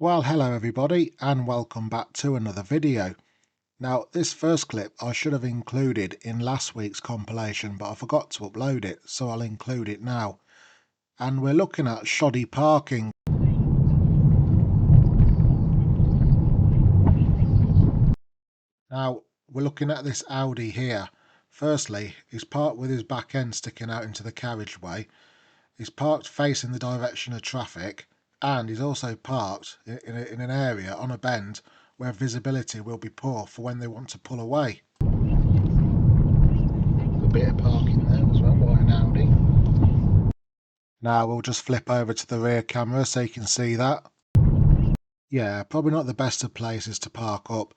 Well, hello everybody and welcome back to another video. Now, this first clip I should have included in last week's compilation, but I forgot to upload it, so I'll include it now. And we're looking at shoddy parking. Now, we're looking at this Audi here. Firstly, he's parked with his back end sticking out into the carriageway. He's parked facing the direction of traffic, and he's also parked in an area on a bend where visibility will be poor for when they want to pull away. A bit of parking there as well by an Audi. Now we'll just flip over to the rear camera so you can see that. Yeah, probably not the best of places to park up,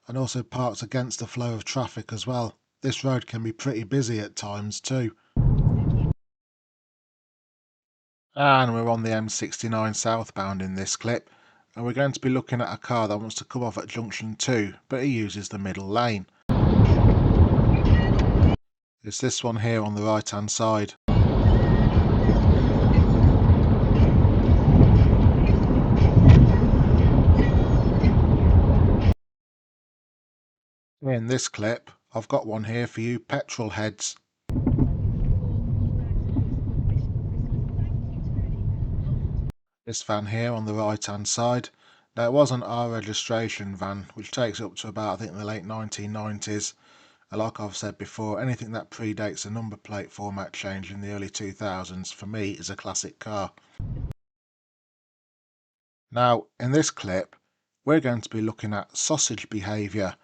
and also parked against the flow of traffic as well. This road can be pretty busy at times too. And we're on the M69 southbound in this clip, and we're going to be looking at a car that wants to come off at junction 2, but he uses the middle lane. It's this one here on the right hand side. In this clip, I've got one here for you petrol heads. This van here on the right hand side. Now, it was an R registration van, which takes up to about, I think, the late 1990s. And like I've said before, anything that predates a number plate format change in the early 2000s for me is a classic car. Now, in this clip, we're going to be looking at sausage behaviour.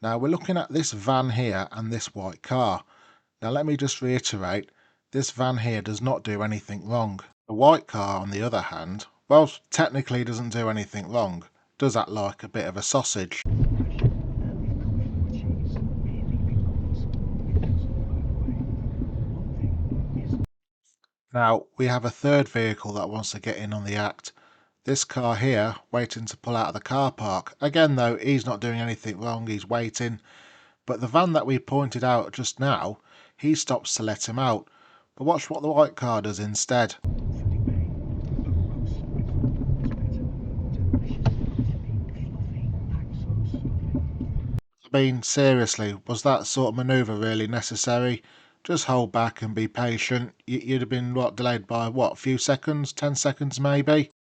Now, we're looking at this van here and this white car. Now, let me just reiterate, this van here does not do anything wrong. The white car, on the other hand, well, technically doesn't do anything wrong. Does act like a bit of a sausage. Now, we have a third vehicle that wants to get in on the act. This car here, waiting to pull out of the car park. Again though, he's not doing anything wrong, he's waiting. But the van that we pointed out just now, he stops to let him out. But watch what the white car does instead. I mean, seriously, was that sort of manoeuvre really necessary? Just hold back and be patient. You'd have been, what, delayed by, what, a few seconds? 10 seconds maybe?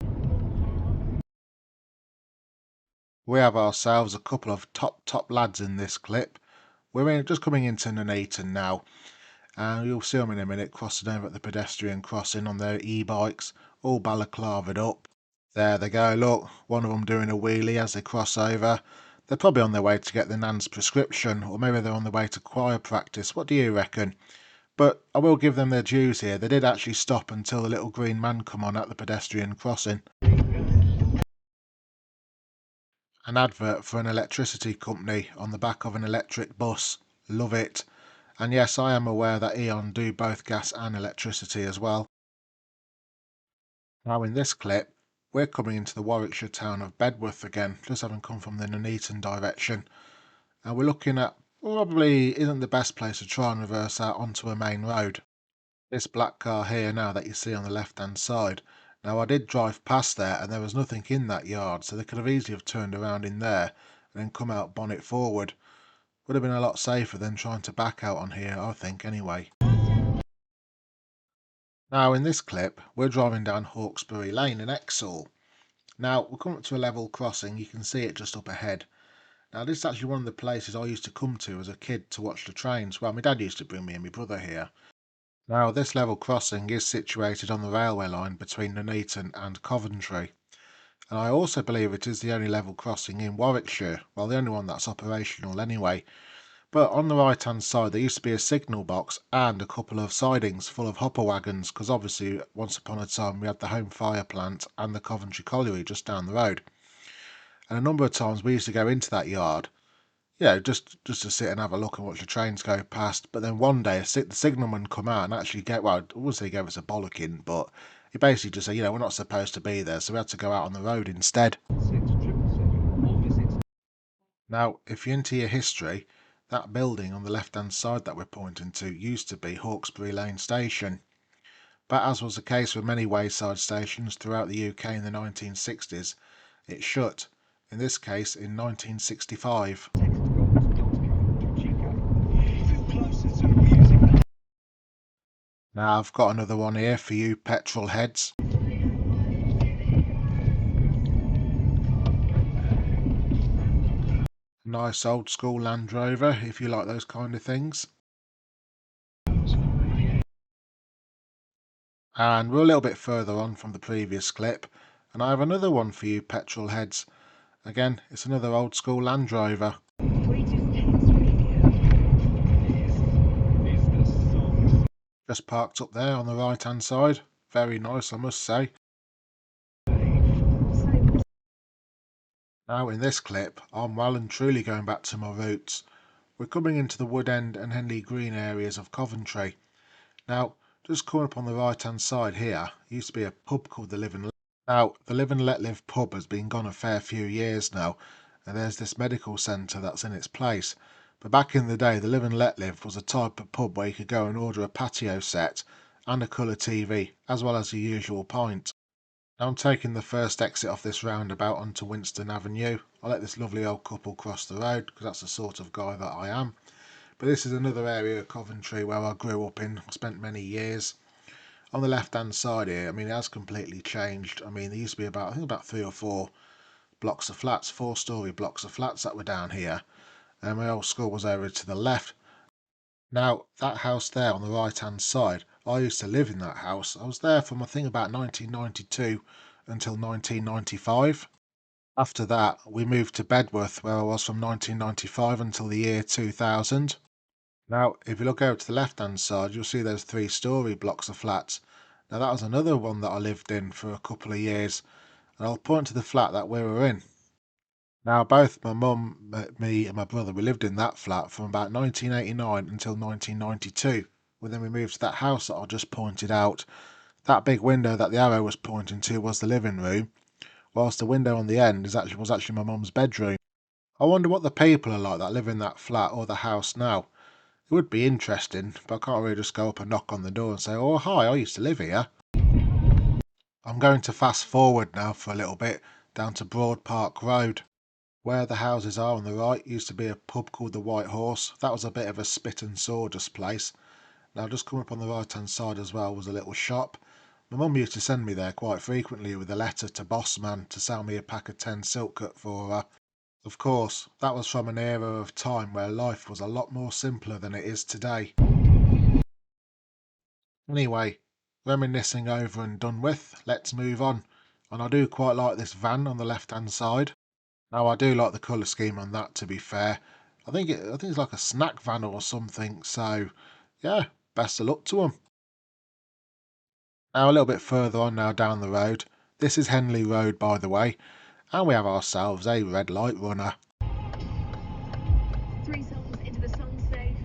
We have ourselves a couple of top lads in this clip. We're just coming into Nuneaton now, and you'll see them in a minute crossing over at the pedestrian crossing on their e-bikes, all balaclavaed up. There they go, look, one of them doing a wheelie as they cross over. They're probably on their way to get the nan's prescription, or maybe they're on their way to choir practice. What do you reckon? But I will give them their dues here. They did actually stop until the little green man come on at the pedestrian crossing. An advert for an electricity company on the back of an electric bus. Love it. And yes, I am aware that Eon do both gas and electricity as well. Now in this clip, we're coming into the Warwickshire town of Bedworth again, just having come from the Nuneaton direction. And we're looking at probably isn't the best place to try and reverse out onto a main road. This black car here now that you see on the left hand side. Now I did drive past there and there was nothing in that yard, so they could have easily have turned around in there and then come out bonnet forward. Would have been a lot safer than trying to back out on here, I think, anyway. Now in this clip, we're driving down Hawkesbury Lane in Exhall. Now we're coming up to a level crossing, you can see it just up ahead. Now this is actually one of the places I used to come to as a kid to watch the trains. Well, my dad used to bring me and my brother here. Now this level crossing is situated on the railway line between Nuneaton and Coventry. And I also believe it is the only level crossing in Warwickshire, well the only one that's operational anyway. But on the right hand side there used to be a signal box and a couple of sidings full of hopper wagons, because obviously once upon a time we had the home fire plant and the Coventry colliery just down the road. And a number of times we used to go into that yard, just to sit and have a look and watch the trains go past. But then one day, the signalman come out and actually I wouldn't say he gave us a bollocking, but he basically just said, we're not supposed to be there, so we had to go out on the road instead. Now, if you're into your history, that building on the left-hand side that we're pointing to used to be Hawkesbury Lane Station. But as was the case with many wayside stations throughout the UK in the 1960s, It shut, in this case in 1965. Now I've got another one here for you petrol heads. Nice old school Land Rover if you like those kind of things. And we're a little bit further on from the previous clip, and I have another one for you petrol heads. Again, it's another old school Land Rover. Just parked up there on the right hand side. Very nice, I must say. Now in this clip, I'm well and truly going back to my roots. We're coming into the Wood End and Henley Green areas of Coventry. Now, just coming up on the right hand side here, used to be a pub called the Live and Let. Now, the Live and Let Live pub has been gone a fair few years now, and there's this medical centre that's in its place. But back in the day, the Live and Let Live was a type of pub where you could go and order a patio set and a colour TV, as well as your usual pint. Now I'm taking the first exit off this roundabout onto Winston Avenue. I'll let this lovely old couple cross the road because that's the sort of guy that I am. But this is another area of Coventry where I grew up in, spent many years. On the left hand side here, I mean, it has completely changed. I mean, there used to be I think about 3 or 4 blocks of flats, 4-storey blocks of flats that were down here. And my old school was over to the left. Now, that house there on the right hand side, I used to live in that house. I was there from I think about 1992 until 1995. After that, we moved to Bedworth, where I was from 1995 until the year 2000. Now, if you look over to the left-hand side, you'll see those 3-storey blocks of flats. Now, that was another one that I lived in for a couple of years, and I'll point to the flat that we were in. Now, both my mum, me, and my brother, we lived in that flat from about 1989 until 1992. Well, then we moved to that house that I just pointed out. That big window that the arrow was pointing to was the living room, whilst the window on the end was actually my mum's bedroom. I wonder what the people are like that live in that flat or the house now. It would be interesting, but I can't really just go up and knock on the door and say, "Oh, hi, I used to live here." I'm going to fast forward now for a little bit down to Broad Park Road. Where the houses are on the right used to be a pub called the White Horse. That was a bit of a spit and sawdust place. Now, just coming up on the right hand side as well was a little shop. My mum used to send me there quite frequently with a letter to Bossman to sell me a pack of 10 silk cut for her. Of course, that was from an era of time where life was a lot more simpler than it is today. Anyway, reminiscing over and done with, let's move on. And I do quite like this van on the left hand side. Now I do like the colour scheme on that, to be fair. I think it's like a snack van or something, so yeah, best of luck to them. Now a little bit further on now down the road. This is Henley Road, by the way, and we have ourselves a red light runner. 3 songs into the song safe.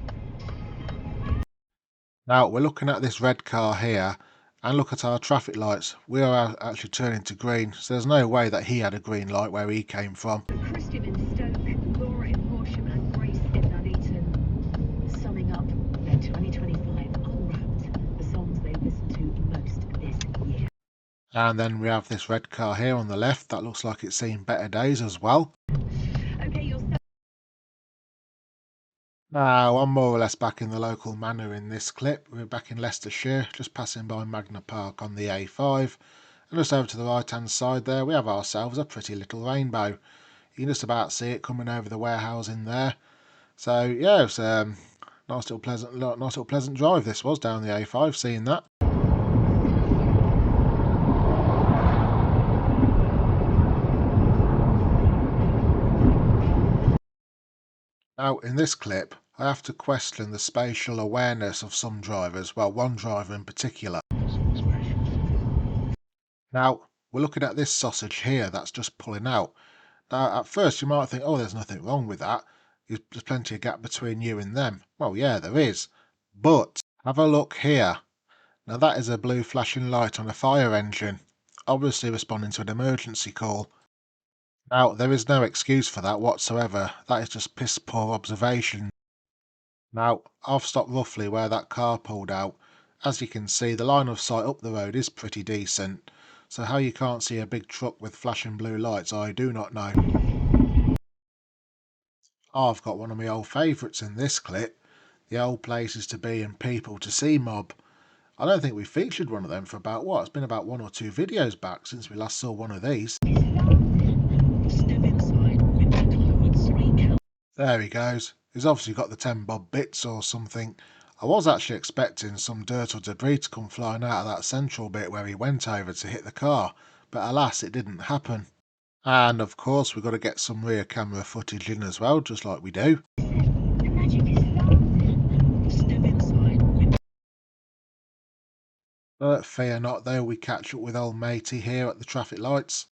Now we're looking at this red car here, and look at our traffic lights. We are actually turning to green, so there's no way that he had a green light where he came from. Christian in Stoke, Laura in Horsham and Grace in Nuneaton. Summing up their 2025 Unwrapped, the songs they listened to most this year. And then we have this red car here on the left that looks like it's seen better days as well. Okay, you're Now I'm more or less back in the local manor in this clip. We're back in Leicestershire, just passing by Magna Park on the A5. And just over to the right hand side there we have ourselves a pretty little rainbow. You can just about see it coming over the warehouse in there. So yeah, it's nice little pleasant drive this was down the A5, seeing that. Now, in this clip, I have to question the spatial awareness of some drivers, well, one driver in particular. Now, we're looking at this sausage here that's just pulling out. Now, at first you might think, oh, there's nothing wrong with that. There's plenty of gap between you and them. Well, yeah, there is. But have a look here. Now, that is a blue flashing light on a fire engine, obviously responding to an emergency call. Now, there is no excuse for that whatsoever. That is just piss poor observation. Now, I've stopped roughly where that car pulled out. As you can see, the line of sight up the road is pretty decent. so how you can't see a big truck with flashing blue lights I do not know. I've got one of my old favourites in this clip, the old places to be and people to see mob. I don't think we featured one of them for about it's been about 1 or 2 videos back since we last saw one of these. There he goes. He's obviously got the 10 bob bits or something. I was actually expecting some dirt or debris to come flying out of that central bit where he went over to hit the car, but alas it didn't happen. And of course we've got to get some rear camera footage in as well, just like we do. But fear not though, we catch up with old matey here at the traffic lights.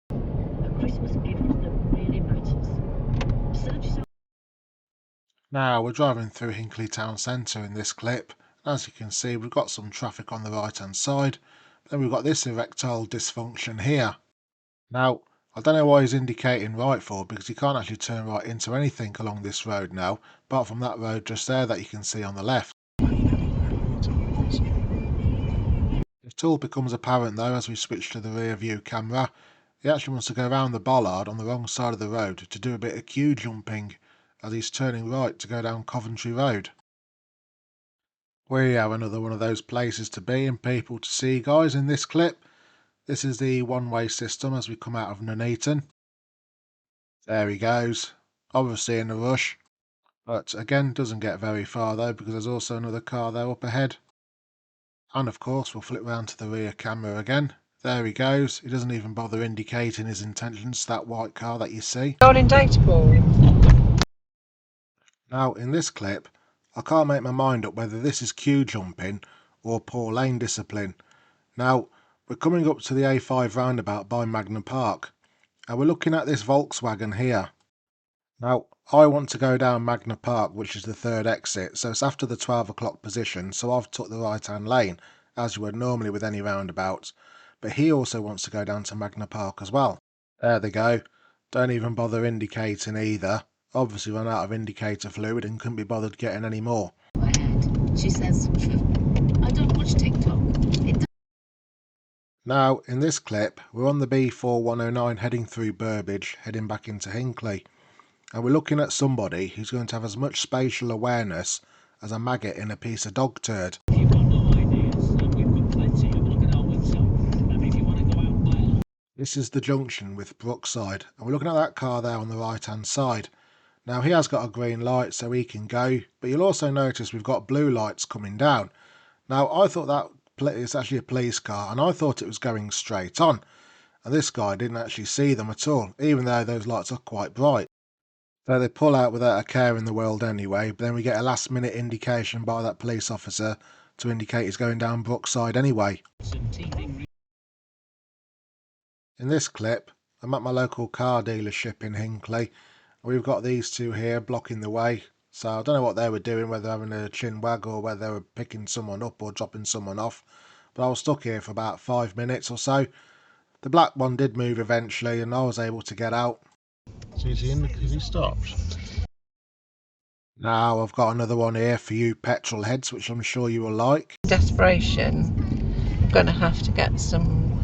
Now we're driving through Hinckley town centre in this clip. As you can see, we've got some traffic on the right hand side, then we've got this erectile dysfunction here. Now I don't know why he's indicating right for, because you can't actually turn right into anything along this road now, apart from that road just there that you can see on the left. It all becomes apparent though as we switch to the rear view camera. He actually wants to go around the bollard on the wrong side of the road to do a bit of queue jumping, as he's turning right to go down Coventry Road. We have another one of those places to be and people to see, guys, in this clip. This is the one-way system as we come out of Nuneaton. There he goes, obviously in a rush, but again doesn't get very far though, because there's also another car there up ahead. And of course we'll flip round to the rear camera again. There he goes, he doesn't even bother indicating his intentions to that white car that you see. Golden data ball. Now in this clip I can't make my mind up whether this is queue jumping or poor lane discipline. Now we're coming up to the A5 roundabout by Magna Park and we're looking at this Volkswagen here. Now I want to go down Magna Park, which is the third exit, so it's after the 12 o'clock position, so I've took the right hand lane as you would normally with any roundabout, but he also wants to go down to Magna Park as well. There they go, don't even bother indicating either, obviously run out of indicator fluid and couldn't be bothered getting any more. She says, I don't watch TikTok. Now in this clip we're on the B4109 heading through Burbage, heading back into Hinckley. And we're looking at somebody who's going to have as much spatial awareness as a maggot in a piece of dog turd. This is the junction with Brookside, and we're looking at that car there on the right hand side. Now he has got a green light so he can go, but you'll also notice we've got blue lights coming down. Now I thought that it's actually a police car, and I thought it was going straight on, and this guy didn't actually see them at all, even though those lights are quite bright. So they pull out without a care in the world anyway, but then we get a last minute indication by that police officer to indicate he's going down Brookside anyway. In this clip, I'm at my local car dealership in Hinckley. We've got these two here blocking the way, so I don't know what they were doing, whether having a chin wag or whether they were picking someone up or dropping someone off, but I was stuck here for about 5 minutes or so. The black one did move eventually and I was able to get out. So is he in because he stopped? Now I've got another one here for you petrol heads, which I'm sure you will like. Desperation. I'm gonna have to get some.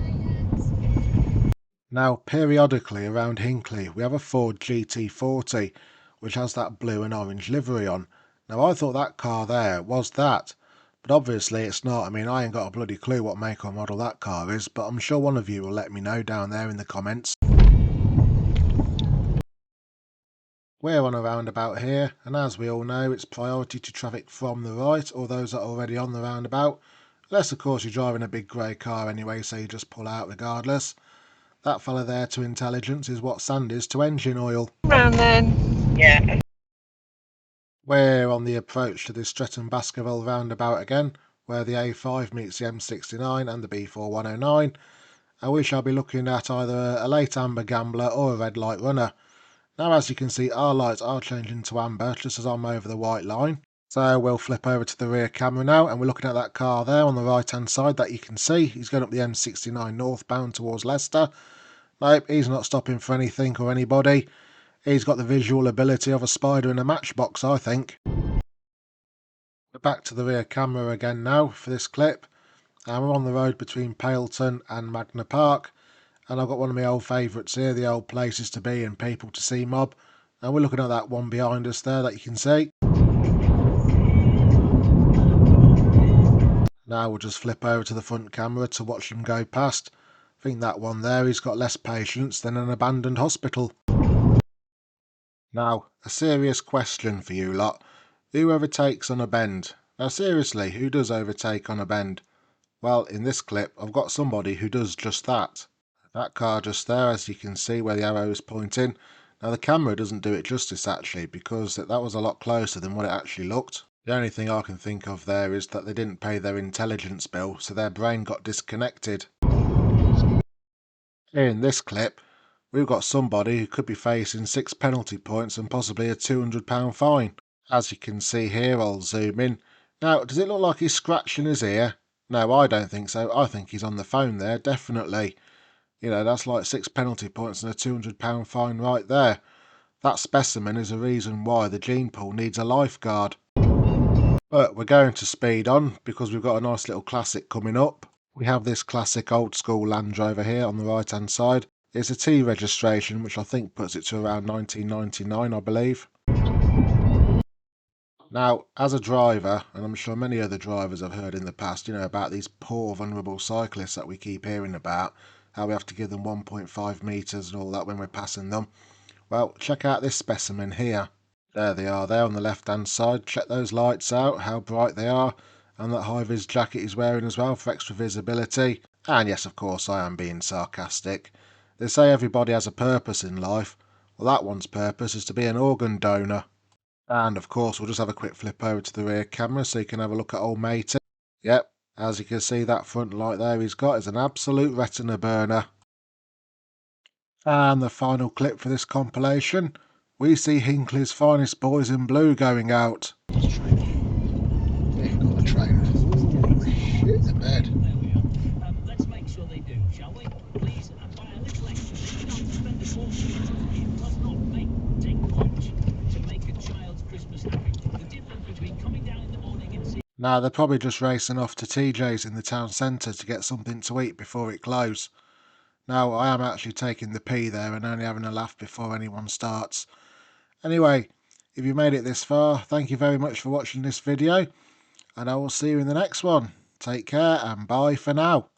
Now periodically around Hinckley we have a Ford GT40 which has that blue and orange livery on. Now I thought that car there was that, but obviously it's not. I mean, I ain't got a bloody clue what make or model that car is, but I'm sure one of you will let me know down there in the comments. We're on a roundabout here, and as we all know, it's priority to traffic from the right or those that are already on the roundabout, unless of course you're driving a big grey car anyway, so you just pull out regardless. That fella there to intelligence is what sand is to engine oil. Round then. Yeah. We're on the approach to the Streatham Baskerville roundabout again, where the A5 meets the M69 and the B4109, and we shall be looking at either a late amber gambler or a red light runner. Now as you can see, our lights are changing to amber just as I'm over the white line. So we'll flip over to the rear camera now, and we're looking at that car there on the right hand side that you can see. He's going up the M69 northbound towards Leicester. Nope, he's not stopping for anything or anybody. He's got the visual ability of a spider in a matchbox, I think. We're back to the rear camera again now for this clip. And we're on the road between Paleton and Magna Park, and I've got one of my old favourites here, the old places to be and people to see mob. And we're looking at that one behind us there that you can see. Now we'll just flip over to the front camera to watch them go past. I think that one there, he's got less patience than an abandoned hospital. Now, a serious question for you lot. Who overtakes on a bend? Now seriously, who does overtake on a bend? Well, in this clip, I've got somebody who does just that. That car just there, as you can see where the arrow is pointing. Now the camera doesn't do it justice actually, because that was a lot closer than what it actually looked. The only thing I can think of there is that they didn't pay their intelligence bill, so their brain got disconnected. In this clip, we've got somebody who could be facing 6 penalty points and possibly a £200 fine. As you can see here, I'll zoom in. Now, does it look like he's scratching his ear? No, I don't think so. I think he's on the phone there, definitely. You know, that's like 6 penalty points and a £200 fine right there. That specimen is a reason why the gene pool needs a lifeguard. But we're going to speed on because we've got a nice little classic coming up. We have this classic old school Land Rover here on the right hand side. It's a T registration, which I think puts it to around 1999, I believe. Now, as a driver, and I'm sure many other drivers have heard in the past, you know, about these poor vulnerable cyclists that we keep hearing about, how we have to give them 1.5 metres and all that when we're passing them. Well, check out this specimen here. There they are there on the left hand side. Check those lights out, how bright they are, and that high-vis jacket he's wearing as well for extra visibility. And yes, of course, I am being sarcastic. They say everybody has a purpose in life. Well, that one's purpose is to be an organ donor. And of course, we'll just have a quick flip over to the rear camera so you can have a look at old matey. Yep, as you can see, that front light there he's got is an absolute retina burner. And the final clip for this compilation, we see Hinckley's finest boys in blue going out. They've got the train. Shit the bed. Let's make sure they do, shall we? Please, and by a little extra, not to spend a fortune. It does not take much to make a child's Christmas happy. The difference between coming down in the morning and seeing... Now they're probably just racing off to TJ's in the town centre to get something to eat before it closes. Now I am actually taking the pee there and only having a laugh before anyone starts. Anyway, if you made it this far, thank you very much for watching this video, and I will see you in the next one. Take care and bye for now.